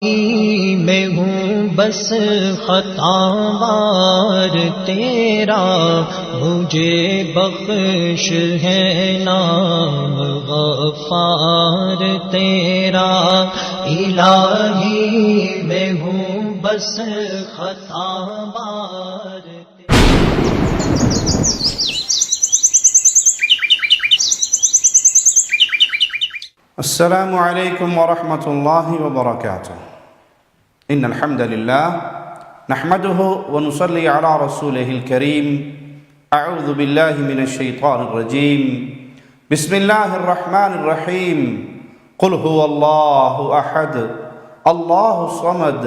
میں ہوں بس خطاوار تیرا، مجھے بخش ہے نام غفار تیرا۔ الہی میں ہوں بس خطاوار تیرا۔ السلام علیکم ورحمۃ اللہ وبرکاتہ۔ ان الحمد للہ نحمده ونصلی علی رسولہ الکریم۔ اعوذ باللہ من الشیطان الرجیم۔ بسم اللہ الرحمن الرحیم۔ قل هو اللہ احد اللہ الصمد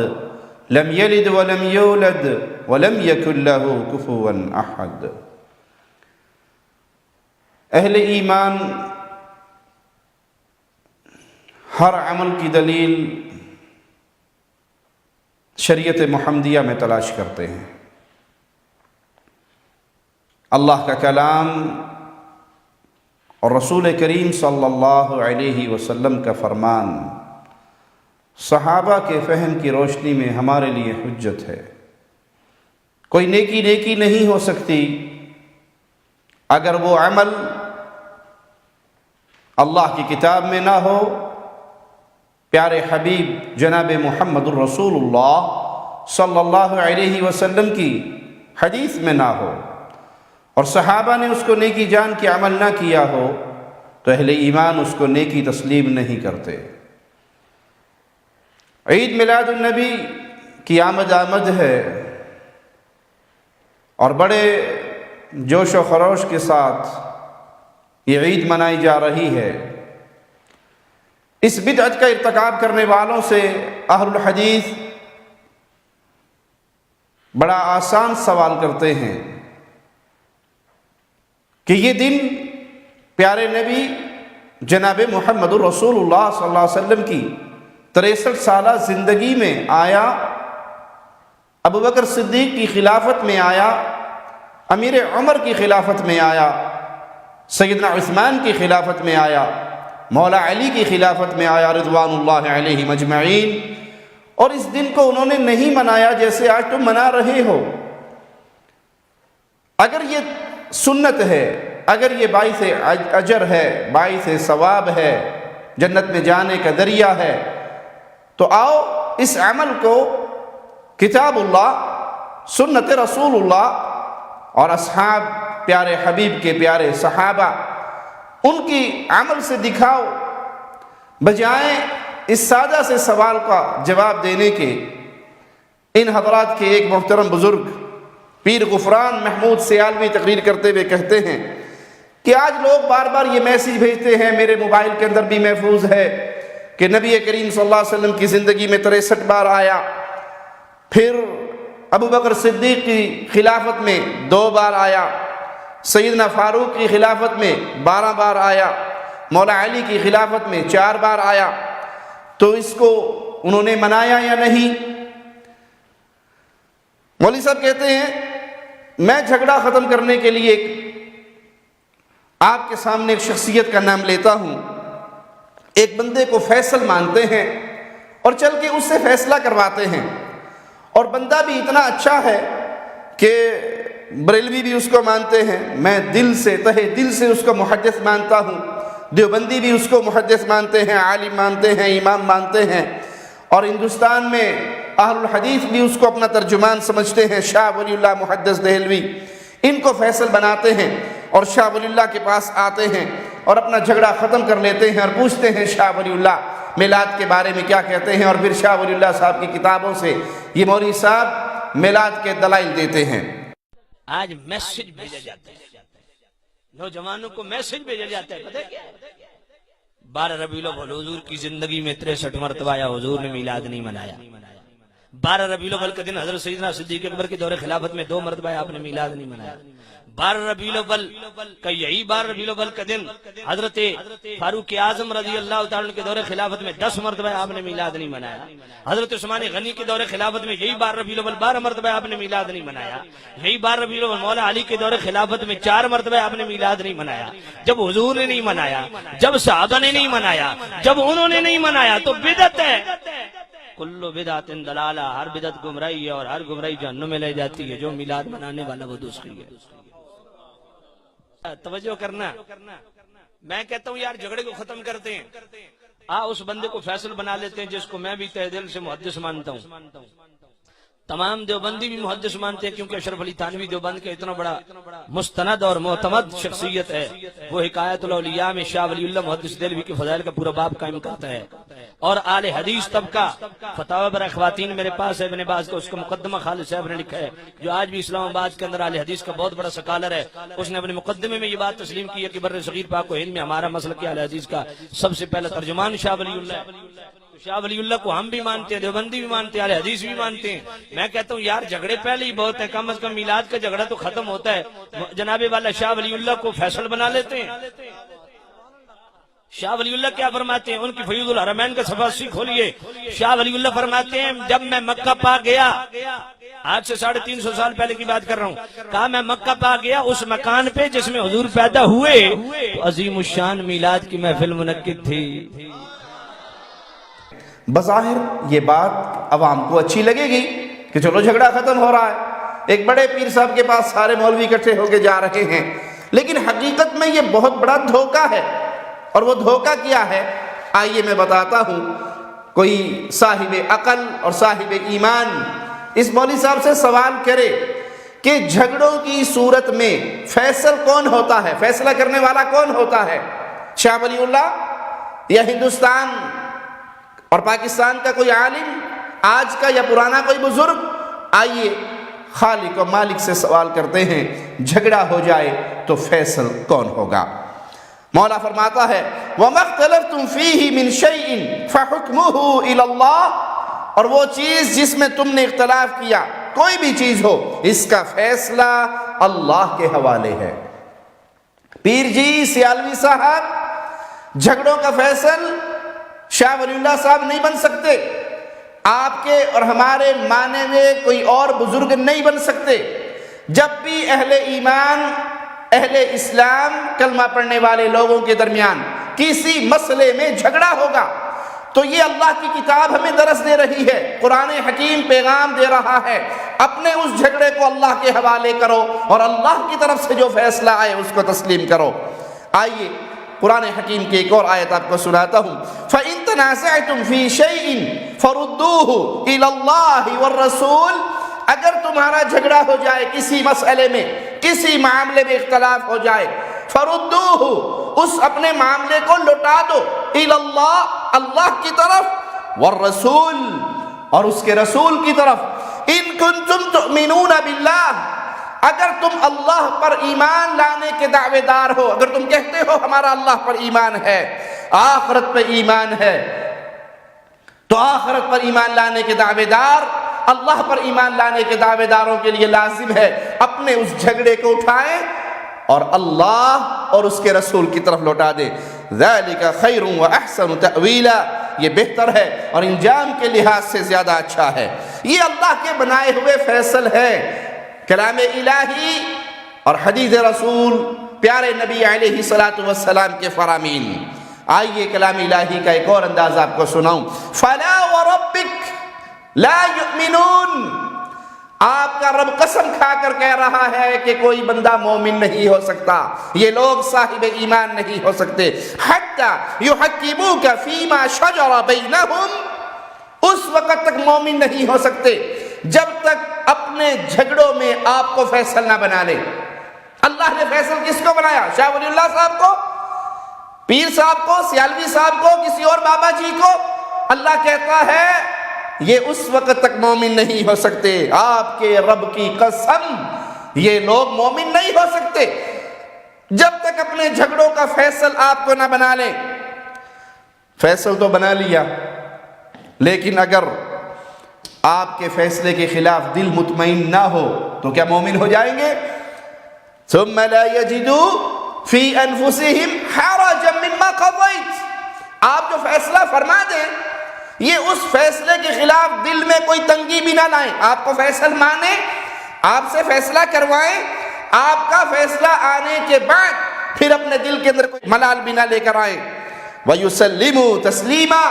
لم یلد ولم یولد ولم یکن له کفوا احد۔ اہل ایمان ہر عمل کی دلیل شریعت محمدیہ میں تلاش کرتے ہیں۔ اللہ کا کلام اور رسول کریم صلی اللہ علیہ وسلم کا فرمان صحابہ کے فہم کی روشنی میں ہمارے لیے حجت ہے۔ کوئی نیکی نہیں ہو سکتی اگر وہ عمل اللہ کی کتاب میں نہ ہو، پیارے حبیب جناب محمد الرسول اللہ صلی اللہ علیہ وسلم کی حدیث میں نہ ہو، اور صحابہ نے اس کو نیکی جان کے عمل نہ کیا ہو تو اہل ایمان اس کو نیکی تسلیم نہیں کرتے۔ عید میلاد النبی کی آمد ہے اور بڑے جوش و خروش کے ساتھ یہ عید منائی جا رہی ہے۔ اس بدعت کا ارتکاب کرنے والوں سے اہل الحدیث بڑا آسان سوال کرتے ہیں کہ یہ دن پیارے نبی جناب محمد الرسول اللہ صلی اللہ علیہ وسلم کی 63 سالہ زندگی میں آیا، ابو بکر صدیق کی خلافت میں آیا، امیر عمر کی خلافت میں آیا، سیدنا عثمان کی خلافت میں آیا، مولا علی کی خلافت میں آیا رضوان اللہ علیہ مجمعین، اور اس دن کو انہوں نے نہیں منایا جیسے آج تم منا رہے ہو۔ اگر یہ سنت ہے، اگر یہ باعث اجر ہے، باعث ثواب ہے، جنت میں جانے کا ذریعہ ہے، تو آؤ اس عمل کو کتاب اللہ، سنت رسول اللہ اور اصحاب پیارے حبیب کے پیارے صحابہ ان کی عمل سے دکھاؤ، بجائے اس سادہ سے سوال کا جواب دینے کے۔ ان حضرات کے ایک محترم بزرگ پیر غفران محمود سیالوی تقریر کرتے ہوئے کہتے ہیں کہ آج لوگ بار بار یہ میسیج بھیجتے ہیں، میرے موبائل کے اندر بھی محفوظ ہے، کہ نبی کریم صلی اللہ علیہ وسلم کی زندگی میں 63 بار آیا، پھر ابو بکر صدیق کی خلافت میں 2 بار آیا، سیدنا فاروق کی خلافت میں 12 بار آیا، مولا علی کی خلافت میں 4 بار آیا، تو اس کو انہوں نے منایا یا نہیں؟ مولوی صاحب کہتے ہیں میں جھگڑا ختم کرنے کے لیے آپ کے سامنے ایک شخصیت کا نام لیتا ہوں۔ ایک بندے کو فیصل مانتے ہیں اور چل کے اس سے فیصلہ کرواتے ہیں، اور بندہ بھی اتنا اچھا ہے کہ بریلوی بھی اس کو مانتے ہیں، میں دل سے تہہ دل سے اس کو محدث مانتا ہوں، دیوبندی بھی اس کو محدث مانتے ہیں، عالم مانتے ہیں، امام مانتے ہیں، اور ہندوستان میں اہل الحدیث بھی اس کو اپنا ترجمان سمجھتے ہیں، شاہ ولی اللہ محدث دہلوی، ان کو فیصل بناتے ہیں اور شاہ ولی اللہ کے پاس آتے ہیں اور اپنا جھگڑا ختم کر لیتے ہیں اور پوچھتے ہیں شاہ ولی اللہ میلاد کے بارے میں کیا کہتے ہیں، اور پھر شاہ ولی اللہ صاحب کی کتابوں سے یہ مولوی صاحب میلاد کے دلائل دیتے ہیں۔ آج میسج بھیجا جاتا ہے، نوجوانوں کو میسج بھیجا جاتا ہے، پتہ ہے کیا؟ 12 ربیع الاول حضور کی زندگی میں 63 مرتبہ آیا، حضور نے میلاد نہیں منایا۔ 12 ربیع الاول کا دن حضرت سیدنا صدیق اکبر کے دور خلافت میں 2 مرتبہ آپ نے میلاد نہیں منایا۔ 12 ربیع الاول کا یہی 12 ربیع الاول کا دن حضرت فاروق اعظم رضی اللہ تعالیٰ عنہ کے دور خلافت میں 10 مرتبہ آپ نے میلاد نہیں منایا۔ حضرت عثمان غنی کے دور خلافت میں یہی 12 ربیع الاول 12 مرتبہ آپ نے میلاد نہیں منایا۔ یہی 12 ربیع الاول مولا علی کے دور خلافت میں 4 مرتبہ آپ نے میلاد نہیں منایا۔ جب حضور نے نہیں منایا، جب صحابہ نے نہیں منایا، جب انہوں نے نہیں منایا تو بدعت ہے۔ کل بدعت ضلالہ، ہر بدعت گمراہی ہے اور ہر گمراہی جہنم میں لے جاتی ہے، جو میلاد منانے والا وہ دوسری ہے۔ توجہ کرنا، میں کہتا ہوں یار جھگڑے کو ختم کرتے ہیں، اس بندے کو فیصل بنا لیتے ہیں جس کو میں بھی تہ دل سے محدث مانتا ہوں، تمام دیوبندی بھی محدث مانتے ہیں، کیونکہ اشرف علی تھانوی دیوبند کا اتنا بڑا مستند اور معتمد شخصیت ہے۔ وہ حکایت الاولیاء میں شاہ ولی اللہ محدث دہلوی کے فضائل کا پورا باب قائم کرتا ہے، اور آل حدیث طبقہ فتاوی برائے خواتین میرے پاس ہے، ابن باز کا اس کا مقدمہ خالد صاحب نے لکھا ہے، جو آج بھی اسلام آباد کے اندر آل حدیث کا بہت بڑا سکالر ہے۔ اس نے اپنے مقدمے میں یہ بات تسلیم کی ہے کہ بر صغیر پاک و ہند میں ہمارا مسلک آل حدیث کا سب سے پہلا ترجمان شاہ ولی اللہ ہے۔ شاہ ولی اللہ کو ہم بھی مانتے ہیں، دیوبندی بھی مانتے ہیں، اہل حدیث بھی مانتے ہیں۔ میں کہتا ہوں یار جھگڑے پہلے ہی بہت ہے، کم از کم میلاد کا جھگڑا تو ختم ہوتا ہے۔ جناب والا شاہ ولی اللہ کو فیصل بنا لیتے ہیں۔ شاہ ولی اللہ کیا فرماتے ہیں؟ ان کی فیوض الحرمین کا صفحہ 80 کھولیے، شاہ ولی اللہ فرماتے ہیں جب میں مکہ پا گیا، آج سے 350 سال پہلے کی بات کر رہا ہوں، کہا میں مکہ پا گیا، اس مکان پہ جس میں حضور پیدا ہوئے تو عظیم الشان میلاد کی محفل منعقد تھی۔ بظاہر یہ بات عوام کو اچھی لگے گی کہ چلو جھگڑا ختم ہو رہا ہے، ایک بڑے پیر صاحب کے پاس سارے مولوی اکٹھے ہو کے جا رہے ہیں، لیکن حقیقت میں یہ بہت بڑا دھوکہ ہے۔ اور وہ دھوکہ کیا ہے؟ آئیے میں بتاتا ہوں۔ کوئی صاحب عقل اور صاحب ایمان اس مولوی صاحب سے سوال کرے کہ جھگڑوں کی صورت میں فیصل کون ہوتا ہے، فیصلہ کرنے والا کون ہوتا ہے؟ شاہ ولی اللہ یا ہندوستان اور پاکستان کا کوئی عالم، آج کا یا پرانا کوئی بزرگ؟ آئیے خالق و مالک سے سوال کرتے ہیں، جھگڑا ہو جائے تو فیصل کون ہوگا؟ مولا فرماتا ہے وَمَا اخْتَلَفْتُمْ فِيهِ مِنْ شَيْءٍ فَحُكْمُهُ إِلَى اللَّهِ، اور وہ چیز جس میں تم نے اختلاف کیا، کوئی بھی چیز ہو، اس کا فیصلہ اللہ کے حوالے ہے۔ پیر جی سیالوی صاحب جھگڑوں کا فیصل شاہ ولی اللہ صاحب نہیں بن سکتے، آپ کے اور ہمارے معنی میں کوئی اور بزرگ نہیں بن سکتے۔ جب بھی اہل ایمان، اہل اسلام، کلمہ پڑھنے والے لوگوں کے درمیان کسی مسئلے میں جھگڑا ہوگا تو یہ اللہ کی کتاب ہمیں درس دے رہی ہے، قرآن حکیم پیغام دے رہا ہے، اپنے اس جھگڑے کو اللہ کے حوالے کرو اور اللہ کی طرف سے جو فیصلہ آئے اس کو تسلیم کرو۔ آئیے قرآن حکیم کی ایک اور آیت آپ کو سناتا ہوں، فَإِن تَنَازَعْتُمْ فِي شَيْءٍ فَرُدُّوهُ إِلَى اللَّهِ وَالرَّسُولِ، اگر تمہارا جھگڑا ہو جائے کسی مسئلے میں، کسی معاملے میں اختلاف ہو جائے، فَرُدُّوهُ، اس اپنے معاملے کو لوٹا دو، إِلَى اللَّهِ، اللہ کی طرف، وَالرَّسُولِ، اور اس کے رسول کی طرف، إِن كُنتُمْ تُؤْمِنُونَ بِاللَّهِ، اگر تم اللہ پر ایمان لانے کے دعوے دار ہو، اگر تم کہتے ہو ہمارا اللہ پر ایمان ہے، آخرت پر ایمان ہے، تو آخرت پر ایمان لانے کے دعوے دار، اللہ پر ایمان لانے کے دعوے داروں کے لیے لازم ہے اپنے اس جھگڑے کو اٹھائیں اور اللہ اور اس کے رسول کی طرف لوٹا دے۔ ذَلِكَ خَيْرٌ وَأَحْسَنُ تَأْوِيلًا، یہ بہتر ہے اور انجام کے لحاظ سے زیادہ اچھا ہے۔ یہ اللہ کے بنائے ہوئے فیصل ہے، کلام الہی اور حدیث رسول، پیارے نبی علیہ السلام کے فرامین۔ آئیے کلام الہی کا ایک اور انداز آپ کو سناؤں، فَلَا وَرَبِّكَ لَا يُؤْمِنُونَ، آپ کا رب قسم کھا کر کہہ رہا ہے کہ کوئی بندہ مومن نہیں ہو سکتا، یہ لوگ صاحب ایمان نہیں ہو سکتے، حَتَّى يُحَكِّمُوكَ فِي مَا شَجَرَ بَيْنَهُمْ، اس وقت تک مومن نہیں ہو سکتے جب تک اپنے جھگڑوں میں آپ کو فیصل نہ بنا لے۔ اللہ نے فیصل کس کو بنایا؟ شاہ ولی اللہ صاحب کو، پیر صاحب کو، سیالوی صاحب کو، کسی اور بابا جی کو؟ اللہ کہتا ہے یہ اس وقت تک مومن نہیں ہو سکتے، آپ کے رب کی قسم یہ لوگ مومن نہیں ہو سکتے جب تک اپنے جھگڑوں کا فیصل آپ کو نہ بنا لیں۔ فیصل تو بنا لیا، لیکن اگر آپ کے فیصلے کے خلاف دل مطمئن نہ ہو تو کیا مومن ہو جائیں گے؟ ثم لا يجدوا في انفسهم حرجا مما قضيت، آپ جو فیصلہ فرما دیں یہ اس فیصلے کے خلاف دل میں کوئی تنگی بھی نہ لائیں، آپ کو فیصل مانیں، آپ سے فیصلہ کروائیں، آپ کا فیصلہ آنے کے بعد پھر اپنے دل کے اندر کوئی ملال بھی نہ لے کر آئیں۔ وَيُسَلِّمُوا تَسْلِيمًا،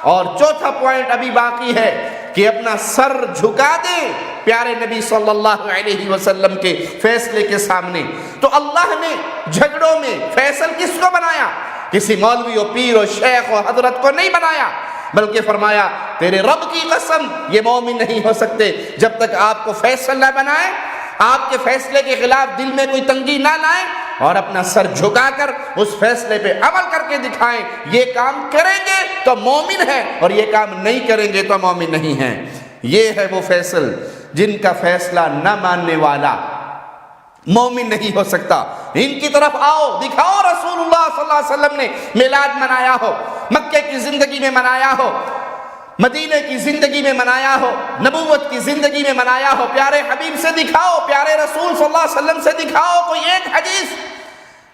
اور چوتھا پوائنٹ ابھی باقی ہے کہ اپنا سر جھکا دیں پیارے نبی صلی اللہ علیہ وسلم کے فیصلے کے سامنے۔ تو اللہ نے جھگڑوں میں فیصل کس کو بنایا؟ کسی مولوی و پیر و شیخ و حضرت کو نہیں بنایا، بلکہ فرمایا تیرے رب کی قسم یہ مومن نہیں ہو سکتے جب تک آپ کو فیصل نہ بنائے، آپ کے فیصلے کے خلاف دل میں کوئی تنگی نہ لائیں اور اپنا سر جھکا کر اس فیصلے پہ عمل کر کے دکھائیں۔ یہ کام کریں گے تو مومن ہے، اور یہ کام نہیں کریں گے تو مومن نہیں ہیں۔ یہ ہے وہ فیصل جن کا فیصلہ نہ ماننے والا مومن نہیں ہو سکتا۔ ان کی طرف آؤ، دکھاؤ رسول اللہ صلی اللہ علیہ وسلم نے میلاد منایا ہو، مکے کی زندگی میں منایا ہو، مدینے کی زندگی میں منایا ہو، نبوت کی زندگی میں منایا ہو۔ پیارے حبیب سے دکھاؤ، پیارے رسول صلی اللہ علیہ وسلم سے دکھاؤ کوئی ایک حدیث۔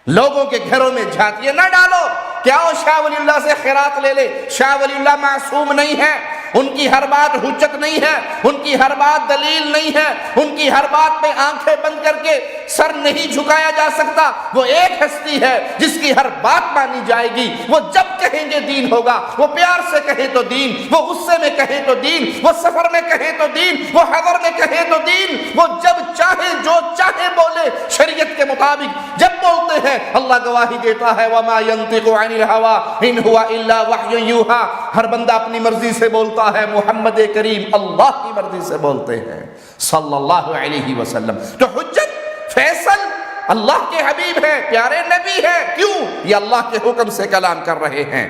لوگوں کے گھروں میں جھانکیاں نہ ڈالو کہ آؤ شاہ ولی اللہ سے خیرات لے لے۔ شاہ ولی اللہ معصوم نہیں ہے، ان کی ہر بات حجت نہیں ہے، ان کی ہر بات دلیل نہیں ہے، ان کی ہر بات پہ آنکھیں بند کر کے سر نہیں جھکایا جا سکتا۔ وہ ایک ہستی ہے جس کی ہر بات مانی جائے گی۔ وہ جب کہیں گے دین ہوگا، وہ پیار سے کہیں تو دین، وہ غصے میں کہیں تو دین، وہ سفر میں کہیں تو دین، وہ حضر میں کہیں تو دین۔ وہ جب چاہے جو چاہے بولے شریعت کے مطابق جب بولتے ہیں، اللہ گواہی دیتا ہے وَمَا يَنطِقُ عَنِ الْهَوَىٰ إِنْ هُوَ إِلَّا وَحْيٌ يُوحَىٰ۔ ہر بندہ اپنی مرضی سے بولتا ہے، محمد کریم اللہ کی مرضی سے بولتے ہیں صلی اللہ علیہ وسلم۔ تو حجت فیصل اللہ کے حبیب ہیں، پیارے نبی ہیں۔ کیوں؟ یہ اللہ کے حکم سے کلام کر رہے ہیں۔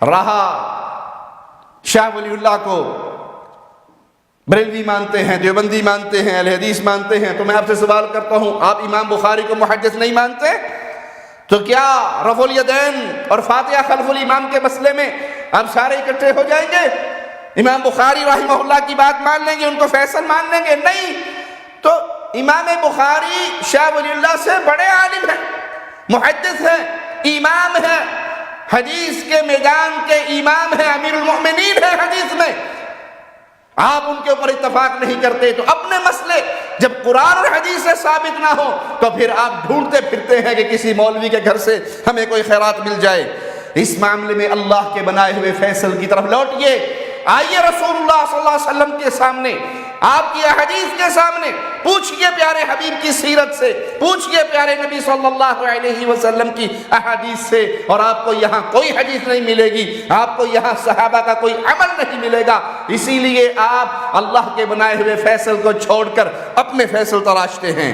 رہا شاہ ولی اللہ کو بریلوی مانتے ہیں، دیوبندی مانتے ہیں، اہل حدیث مانتے ہیں، تو میں آپ سے سوال کرتا ہوں، آپ امام بخاری کو محدث نہیں مانتے؟ تو کیا رفع الیدین اور فاتحہ خلف الامام کے مسئلے میں آپ سارے اکٹھے ہو جائیں گے؟ امام بخاری رحمہ اللہ کی بات مان لیں گے، ان کو فیصل مان لیں گے؟ نہیں۔ تو امام بخاری شاہ ولی اللہ سے بڑے عالم ہیں، محدث ہیں، امام ہیں، حدیث کے میدان کے امام ہیں، امیر المؤمنین ہیں حدیث میں۔ آپ ان کے اوپر اتفاق نہیں کرتے، تو اپنے مسئلے جب قرآن اور حدیث سے ثابت نہ ہو تو پھر آپ ڈھونڈتے پھرتے ہیں کہ کسی مولوی کے گھر سے ہمیں کوئی خیرات مل جائے۔ اس معاملے میں اللہ کے بنائے ہوئے فیصل کی طرف لوٹئے، آئیے رسول اللہ صلی اللہ علیہ وسلم کے سامنے، آپ کی احادیث کے سامنے، پوچھئے پیارے حبیب کی سیرت سے، پوچھئے پیارے نبی صلی اللہ علیہ وسلم کی احادیث سے، اور آپ کو یہاں کوئی حدیث نہیں ملے گی، آپ کو یہاں صحابہ کا کوئی عمل نہیں ملے گا۔ اسی لیے آپ اللہ کے بنائے ہوئے فیصل کو چھوڑ کر اپنے فیصل تراشتے ہیں۔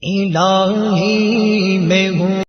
الہی میں ہوں